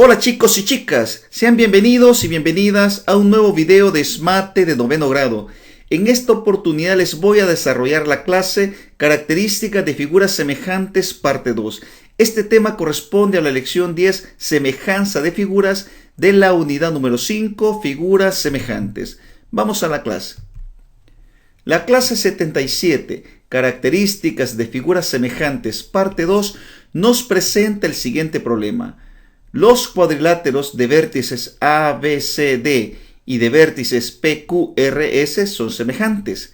Hola chicos y chicas, sean bienvenidos y bienvenidas a un nuevo video de SMATE de noveno grado. En esta oportunidad les voy a desarrollar la clase Características de figuras semejantes parte 2. Este tema corresponde a la lección 10, Semejanza de figuras, de la unidad número 5, Figuras semejantes. Vamos a la clase. La clase 77, Características de figuras semejantes parte 2, nos presenta el siguiente problema. Los cuadriláteros de vértices ABCD y de vértices PQRS son semejantes.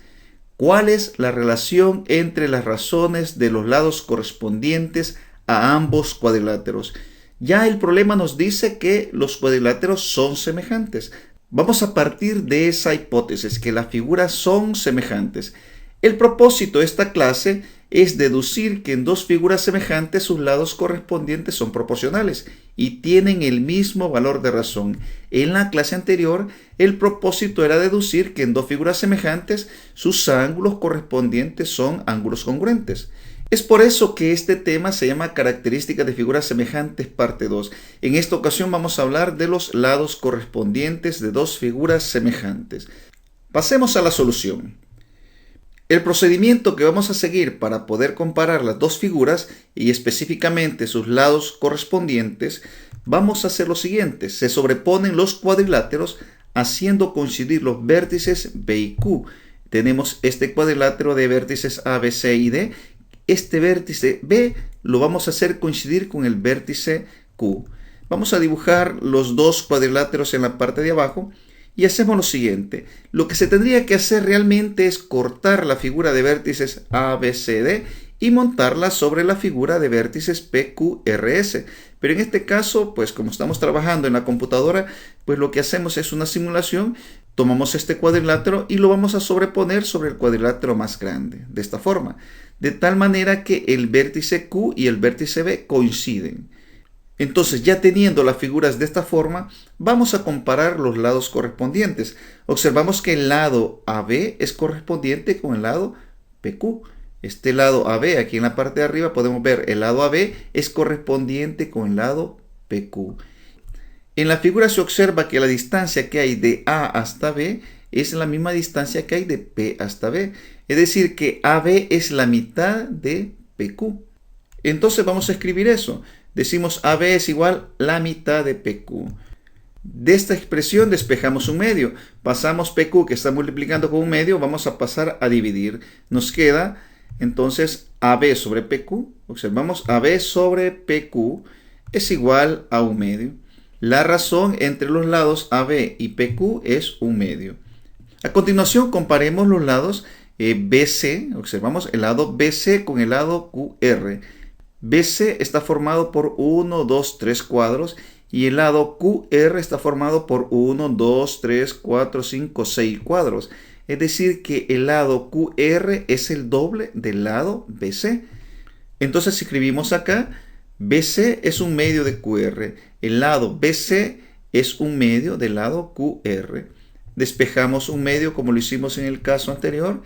¿Cuál es la relación entre las razones de los lados correspondientes a ambos cuadriláteros? Ya el problema nos dice que los cuadriláteros son semejantes. Vamos a partir de esa hipótesis, que las figuras son semejantes. El propósito de esta clase es deducir que en dos figuras semejantes sus lados correspondientes son proporcionales y tienen el mismo valor de razón. En la clase anterior, el propósito era deducir que en dos figuras semejantes sus ángulos correspondientes son ángulos congruentes. Es por eso que este tema se llama Características de figuras semejantes parte 2. En esta ocasión vamos a hablar de los lados correspondientes de dos figuras semejantes. Pasemos a la solución. El procedimiento que vamos a seguir para poder comparar las dos figuras y específicamente sus lados correspondientes, vamos a hacer lo siguiente. Se sobreponen los cuadriláteros haciendo coincidir los vértices B y Q. Tenemos este cuadrilátero de vértices A, B, C y D. Este vértice B lo vamos a hacer coincidir con el vértice Q. Vamos a dibujar los dos cuadriláteros en la parte de abajo. Y hacemos lo siguiente. Lo que se tendría que hacer realmente es cortar la figura de vértices ABCD y montarla sobre la figura de vértices PQRS. Pero en este caso, pues como estamos trabajando en la computadora, pues lo que hacemos es una simulación. Tomamos este cuadrilátero y lo vamos a sobreponer sobre el cuadrilátero más grande, de esta forma. De tal manera que el vértice Q y el vértice B coinciden. Entonces, ya teniendo las figuras de esta forma, vamos a comparar los lados correspondientes. Observamos que el lado AB es correspondiente con el lado PQ. Este lado AB, aquí en la parte de arriba podemos ver el lado AB es correspondiente con el lado PQ. En la figura se observa que la distancia que hay de A hasta B es la misma distancia que hay de P hasta B. Es decir, que AB es la mitad de PQ. Entonces vamos a escribir eso. Decimos AB es igual a la mitad de PQ. De esta expresión despejamos un medio. Pasamos PQ, que está multiplicando con un medio, vamos a pasar a dividir. Nos queda entonces AB sobre PQ. Observamos AB sobre PQ es igual a un medio. La razón entre los lados AB y PQ es un medio. A continuación comparemos los lados BC. Observamos el lado BC con el lado QR. BC está formado por 1, 2, 3 cuadros y el lado QR está formado por 1, 2, 3, 4, 5, 6 cuadros. Es decir, que el lado QR es el doble del lado BC. Entonces escribimos acá, BC es un medio de QR. El lado BC es un medio del lado QR. Despejamos un medio como lo hicimos en el caso anterior.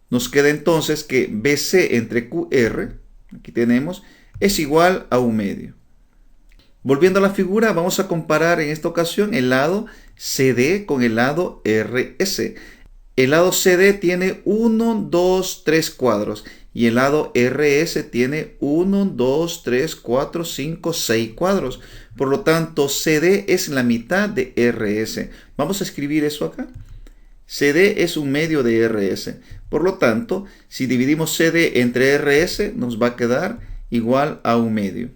Nos queda entonces que BC entre QR, aquí tenemos, es igual a un medio. Volviendo a la figura, vamos a comparar en esta ocasión el lado CD con el lado RS. El lado CD tiene 1, 2, 3 cuadros y el lado RS tiene 1, 2, 3, 4, 5, 6 cuadros. Por lo tanto, CD es la mitad de RS. Vamos a escribir eso acá. CD es un medio de RS. Por lo tanto, si dividimos CD entre RS, nos va a quedar igual a un medio.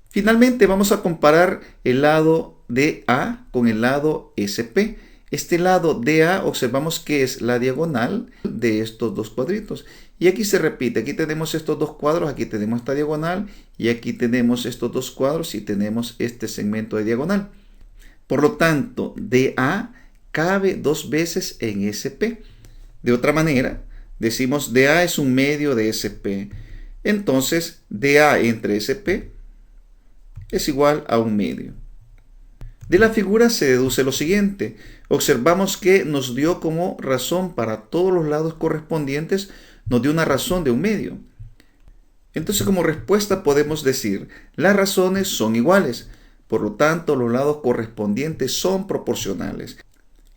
Finalmente vamos a comparar el lado DA con el lado SP. Este lado DA observamos que es la diagonal de estos dos cuadritos. Y aquí se repite, aquí tenemos estos dos cuadros, aquí tenemos esta diagonal y aquí tenemos estos dos cuadros y tenemos este segmento de diagonal. Por lo tanto, DA cabe dos veces en SP. De otra manera, decimos DA es un medio de SP. Entonces, DA entre SP es igual a un medio. De la figura se deduce lo siguiente. Observamos que nos dio como razón para todos los lados correspondientes, nos dio una razón de un medio. Entonces, como respuesta podemos decir, las razones son iguales. Por lo tanto, los lados correspondientes son proporcionales.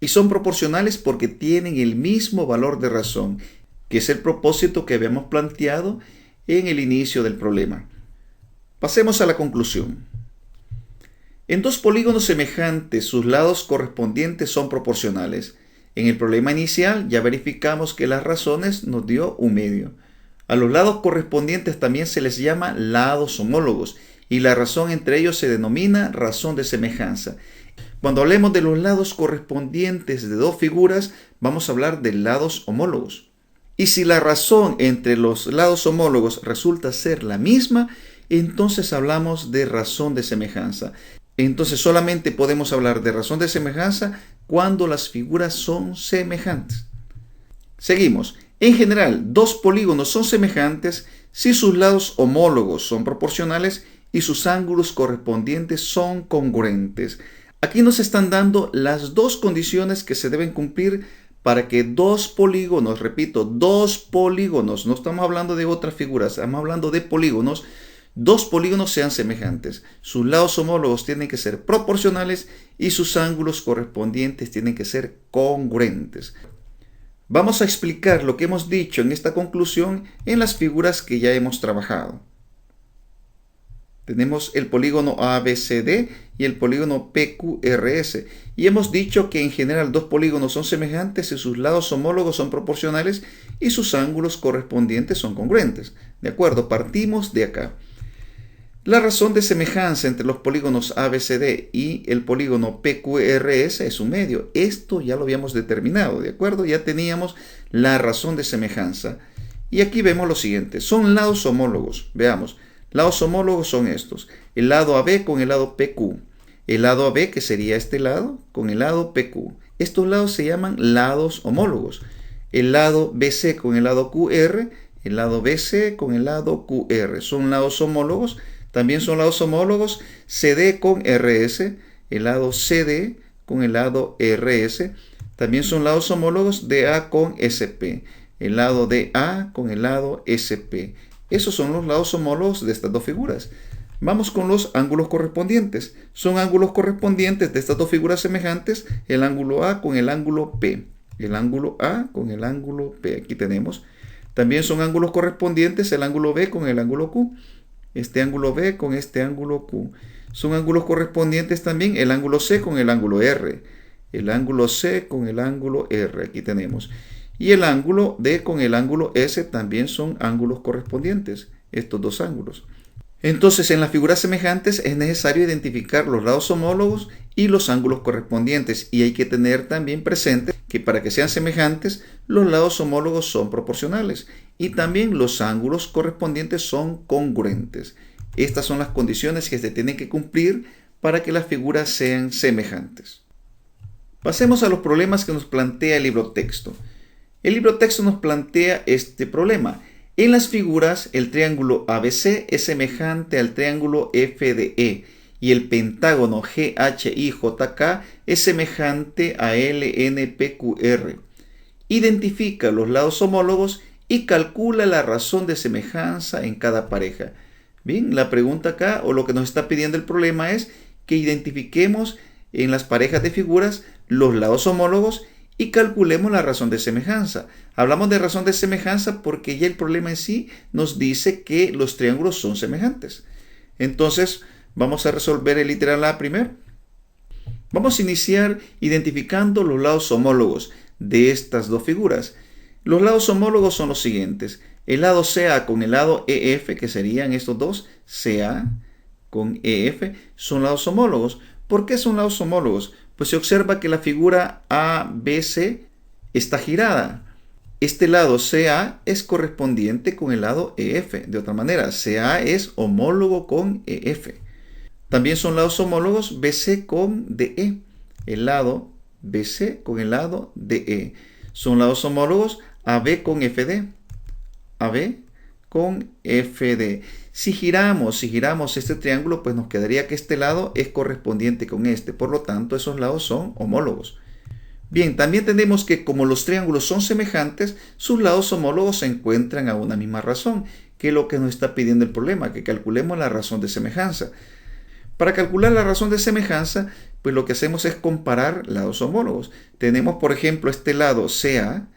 Y son proporcionales porque tienen el mismo valor de razón, que es el propósito que habíamos planteado en el inicio del problema. Pasemos a la conclusión. En dos polígonos semejantes, sus lados correspondientes son proporcionales. En el problema inicial ya verificamos que las razones nos dio un medio. A los lados correspondientes también se les llama lados homólogos y la razón entre ellos se denomina razón de semejanza. Cuando hablemos de los lados correspondientes de dos figuras, vamos a hablar de lados homólogos. Y si la razón entre los lados homólogos resulta ser la misma, entonces hablamos de razón de semejanza. Entonces solamente podemos hablar de razón de semejanza cuando las figuras son semejantes. Seguimos. En general, dos polígonos son semejantes si sus lados homólogos son proporcionales y sus ángulos correspondientes son congruentes. Aquí nos están dando las dos condiciones que se deben cumplir para que dos polígonos, repito, dos polígonos, no estamos hablando de otras figuras, estamos hablando de polígonos, dos polígonos sean semejantes. Sus lados homólogos tienen que ser proporcionales y sus ángulos correspondientes tienen que ser congruentes. Vamos a explicar lo que hemos dicho en esta conclusión en las figuras que ya hemos trabajado. Tenemos el polígono ABCD y el polígono PQRS. Y hemos dicho que en general dos polígonos son semejantes si sus lados homólogos son proporcionales y sus ángulos correspondientes son congruentes. ¿De acuerdo? Partimos de acá. La razón de semejanza entre los polígonos ABCD y el polígono PQRS es un medio. Esto ya lo habíamos determinado, ¿de acuerdo? Ya teníamos la razón de semejanza. Y aquí vemos lo siguiente. Son lados homólogos. Veamos. Lados homólogos son estos. El lado AB con el lado PQ. El lado AB, que sería este lado, con el lado PQ. Estos lados se llaman lados homólogos. El lado BC con el lado QR. El lado BC con el lado QR. Son lados homólogos. También son lados homólogos CD con RS, el lado CD con el lado RS. También son lados homólogos DA con SP, el lado DA con el lado SP. Esos son los lados homólogos de estas dos figuras. Vamos con los ángulos correspondientes. Son ángulos correspondientes de estas dos figuras semejantes, el ángulo A con el ángulo P. El ángulo A con el ángulo P. Aquí tenemos. También son ángulos correspondientes el ángulo B con el ángulo Q. Este ángulo B con este ángulo Q. Son ángulos correspondientes también el ángulo C con el ángulo R. El ángulo C con el ángulo R. Aquí tenemos. Y el ángulo D con el ángulo S también son ángulos correspondientes. Estos dos ángulos. Entonces, en las figuras semejantes es necesario identificar los lados homólogos y los ángulos correspondientes. Y hay que tener también presente que para que sean semejantes, los lados homólogos son proporcionales. Y también los ángulos correspondientes son congruentes. Estas son las condiciones que se tienen que cumplir para que las figuras sean semejantes. Pasemos a los problemas que nos plantea el libro texto. El libro texto nos plantea este problema. En las figuras, el triángulo ABC es semejante al triángulo FDE y el pentágono GHIJK es semejante a LNPQR. Identifica los lados homólogos y calcula la razón de semejanza en cada pareja. Bien, la pregunta acá o lo que nos está pidiendo el problema es que identifiquemos en las parejas de figuras los lados homólogos y calculemos la razón de semejanza. Hablamos de razón de semejanza porque ya el problema en sí nos dice que los triángulos son semejantes. Entonces, vamos a resolver el literal A primero. Vamos a iniciar identificando los lados homólogos de estas dos figuras. Los lados homólogos son los siguientes. El lado CA con el lado EF, que serían estos dos, CA con EF, son lados homólogos. ¿Por qué son lados homólogos? Pues se observa que la figura ABC está girada. Este lado CA es correspondiente con el lado EF. De otra manera, CA es homólogo con EF. También son lados homólogos BC con DE. El lado BC con el lado DE. Son lados homólogos AB con FD. AB con FD. Si giramos este triángulo, pues nos quedaría que este lado es correspondiente con este. Por lo tanto, esos lados son homólogos. Bien, también tenemos que como los triángulos son semejantes, sus lados homólogos se encuentran a una misma razón, que es lo que nos está pidiendo el problema, que calculemos la razón de semejanza. Para calcular la razón de semejanza, pues lo que hacemos es comparar lados homólogos. Tenemos, por ejemplo, este lado CA.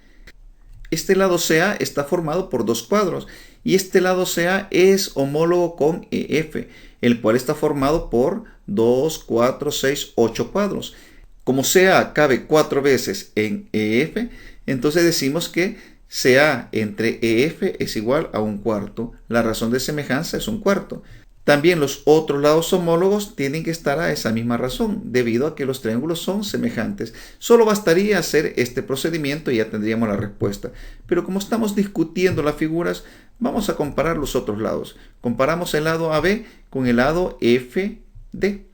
Este lado CA está formado por dos cuadros y este lado CA es homólogo con EF, el cual está formado por 2, 4, 6, 8 cuadros. Como CA cabe 4 veces en EF, entonces decimos que CA entre EF es igual a un cuarto. La razón de semejanza es un cuarto. También los otros lados homólogos tienen que estar a esa misma razón, debido a que los triángulos son semejantes. Solo bastaría hacer este procedimiento y ya tendríamos la respuesta. Pero como estamos discutiendo las figuras, vamos a comparar los otros lados. Comparamos el lado AB con el lado FD.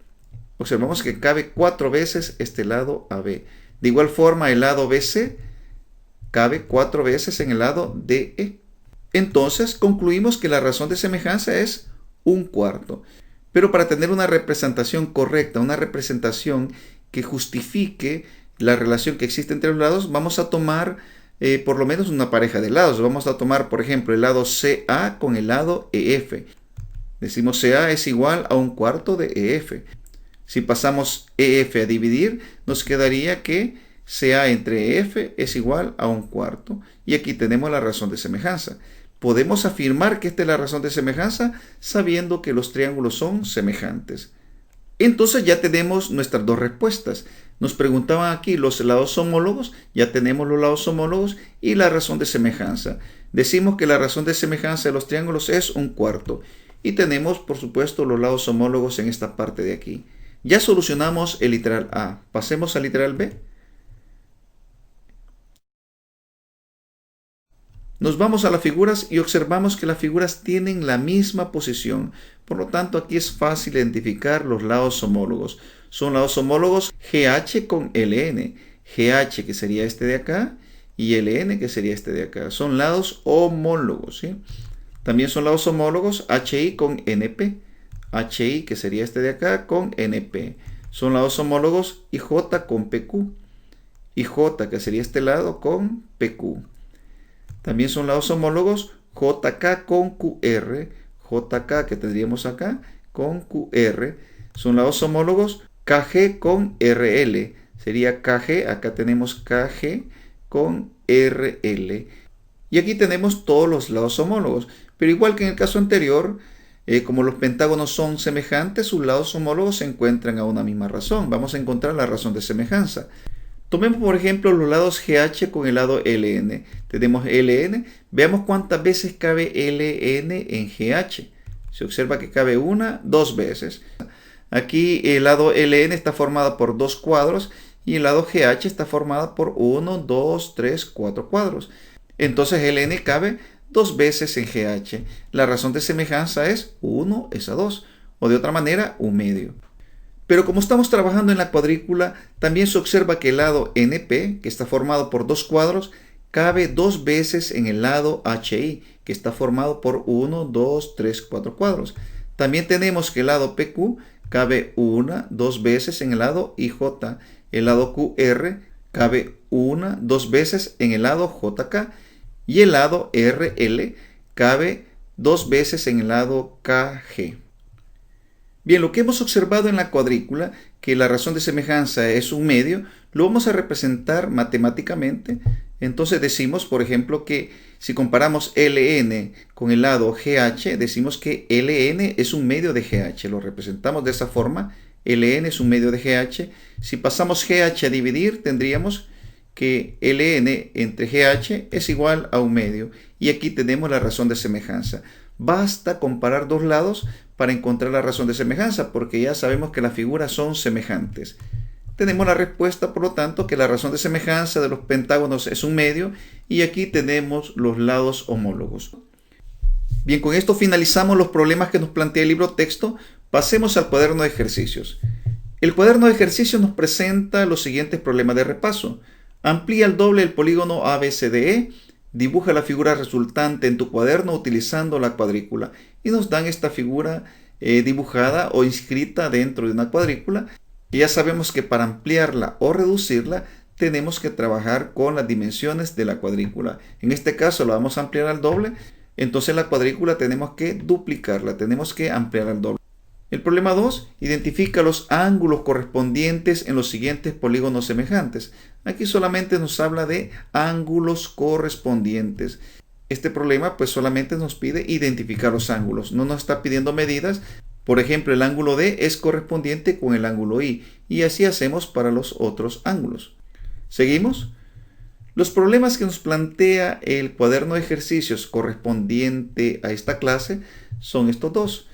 Observamos que cabe 4 veces este lado AB. De igual forma, el lado BC cabe 4 veces en el lado DE. Entonces, concluimos que la razón de semejanza es un cuarto. Pero para tener una representación correcta, una representación que justifique la relación que existe entre los lados, vamos a tomar por lo menos una pareja de lados. Vamos a tomar, por ejemplo, el lado CA con el lado EF. Decimos CA es igual a un cuarto de EF. Si pasamos EF a dividir, nos quedaría que CA entre EF es igual a un cuarto. Y aquí tenemos la razón de semejanza. Podemos afirmar que esta es la razón de semejanza sabiendo que los triángulos son semejantes. Entonces ya tenemos nuestras dos respuestas. Nos preguntaban aquí los lados homólogos, ya tenemos los lados homólogos y la razón de semejanza. Decimos que la razón de semejanza de los triángulos es un cuarto. Y tenemos, por supuesto, los lados homólogos en esta parte de aquí. Ya solucionamos el literal A. Pasemos al literal B. Nos vamos a las figuras y observamos que las figuras tienen la misma posición. Por lo tanto, aquí es fácil identificar los lados homólogos. Son lados homólogos GH con LN. GH que sería este de acá y LN que sería este de acá. Son lados homólogos, ¿sí? También son lados homólogos HI con NP. HI que sería este de acá con NP. Son lados homólogos IJ con PQ. IJ que sería este lado con PQ. También son lados homólogos JK con QR, JK que tendríamos acá con QR. Son lados homólogos KG con RL. Sería KG, acá tenemos KG con RL. Y aquí tenemos todos los lados homólogos. Pero igual que en el caso anterior, como los pentágonos son semejantes, sus lados homólogos se encuentran a una misma razón. Vamos a encontrar la razón de semejanza. Tomemos por ejemplo los lados GH con el lado LN. Tenemos LN. Veamos cuántas veces cabe LN en GH. Se observa que cabe una, 2 veces. Aquí el lado LN está formado por 2 cuadros y el lado GH está formado por 1, 2, 3, 4 cuadros. Entonces LN cabe 2 veces en GH. La razón de semejanza es 1 es a 2. O de otra manera, 1 medio. Pero como estamos trabajando en la cuadrícula, también se observa que el lado NP, que está formado por 2 cuadros, cabe 2 veces en el lado HI, que está formado por 1, 2, 3, 4 cuadros. También tenemos que el lado PQ cabe 1, 2 veces en el lado IJ. El lado QR cabe 1, 2 veces en el lado JK. Y el lado RL cabe 2 veces en el lado KG. Bien, lo que hemos observado en la cuadrícula, que la razón de semejanza es 1 medio, lo vamos a representar matemáticamente. Entonces decimos, por ejemplo, que si comparamos LN con el lado GH, decimos que LN es 1 medio de GH. Lo representamos de esa forma. LN es 1 medio de GH. Si pasamos GH a dividir, tendríamos que LN entre GH es igual a 1 medio. Y aquí tenemos la razón de semejanza. Basta comparar dos lados para encontrar la razón de semejanza, porque ya sabemos que las figuras son semejantes. Tenemos la respuesta, por lo tanto, que la razón de semejanza de los pentágonos es 1 medio, y aquí tenemos los lados homólogos. Bien, con esto finalizamos los problemas que nos plantea el libro texto. Pasemos al cuaderno de ejercicios. El cuaderno de ejercicios nos presenta los siguientes problemas de repaso. Amplía el doble del polígono ABCDE. Dibuja la figura resultante en tu cuaderno utilizando la cuadrícula. Y nos dan esta figura dibujada o inscrita dentro de una cuadrícula. Y ya sabemos que para ampliarla o reducirla tenemos que trabajar con las dimensiones de la cuadrícula. En este caso la vamos a ampliar al doble. Entonces la cuadrícula tenemos que duplicarla, tenemos que ampliar al doble. El problema 2, identifica los ángulos correspondientes en los siguientes polígonos semejantes. Aquí solamente nos habla de ángulos correspondientes. Este problema pues solamente nos pide identificar los ángulos, no nos está pidiendo medidas. Por ejemplo, el ángulo D es correspondiente con el ángulo I y así hacemos para los otros ángulos. ¿Seguimos? Los problemas que nos plantea el cuaderno de ejercicios correspondiente a esta clase son estos dos.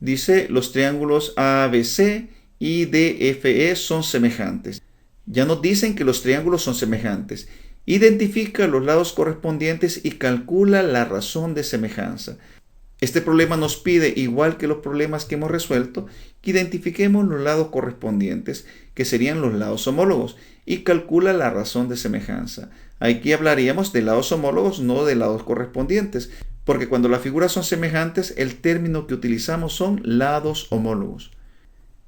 Dice, los triángulos ABC y DFE son semejantes. Ya nos dicen que los triángulos son semejantes. Identifica los lados correspondientes y calcula la razón de semejanza. Este problema nos pide, igual que los problemas que hemos resuelto, que identifiquemos los lados correspondientes, que serían los lados homólogos, y calcula la razón de semejanza. Aquí hablaríamos de lados homólogos, no de lados correspondientes, porque cuando las figuras son semejantes, el término que utilizamos son lados homólogos.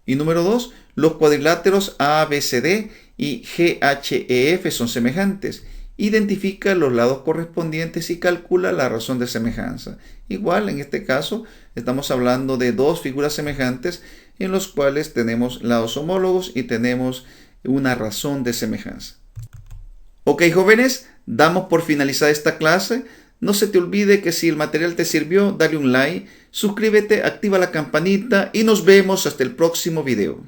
Y número 2, los cuadriláteros ABCD y GHEF son semejantes. Identifica los lados correspondientes y calcula la razón de semejanza. Igual, en este caso, estamos hablando de dos figuras semejantes en los cuales tenemos lados homólogos y tenemos una razón de semejanza. Ok, jóvenes, damos por finalizada esta clase. No se te olvide que si el material te sirvió, dale un like, suscríbete, activa la campanita y nos vemos hasta el próximo video.